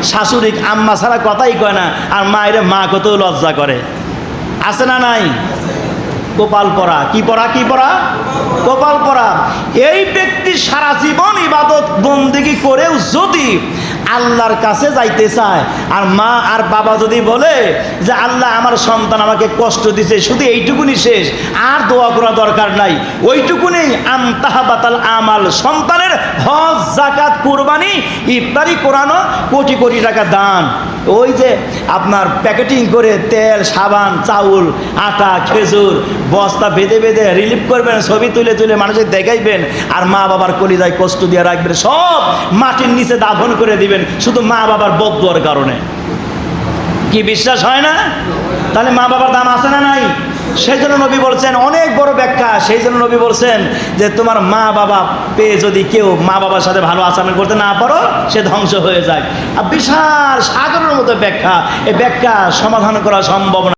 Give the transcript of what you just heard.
শাশুড়ি আম্মা ছাড়া কথাই কয় না, আর মায়ের মা কতও লজ্জা করে। আছে না নাই? কপাল পরা। কি পরা? কি পরা? কপাল পরা। এই ব্যক্তি সারা জীবন ইবাদত বন্দেগী করেও যদি আল্লাহর কাছে যাইতে চায়, আর মা আর বাবা যদি বলে যে আল্লাহ আমার সন্তান আমাকে কষ্ট দিছে, শুধু এইটুকুনি শেষ, আর দোয়া করা দরকার নাই, ওইটুকুনি আমতাহাবাতাল আমাল, সন্তানের হজ যাকাত কুরবানি ইফতারি কোরআনো, কোটি কোটি টাকা দান, ওই যে আপনার প্যাকেটিং করে তেল সাবান চাউল আটা খেজুর বস্তা বেঁধে বেঁধে রিলিফ করবেন, ছবি তুলে তুলে মানুষের দেখাইবেন, আর মা বাবার কলিজায় কষ্ট দিয়ে রাখবেন, সব মাটির নিচে দাফন করে দিবেন শুধু মা বাবার বদদুয়ার কারণে। কি বিশ্বাস হয় না? তাহলে মা বাবার দাম আছে না নাই? সেই জন্য নবী বলছেন, অনেক বড় ব্যাখ্যা, সেই জন্য নবী বলছেন যে তোমার মা বাবা পেয়ে যদি কেউ মা বাবার সাথে ভালো আচরণ করতে না পারো, সে ধ্বংস হয়ে যায়। আর বিশাল সাগরের মতো ব্যাখ্যা, এই ব্যাখ্যা সমাধান করা সম্ভব না।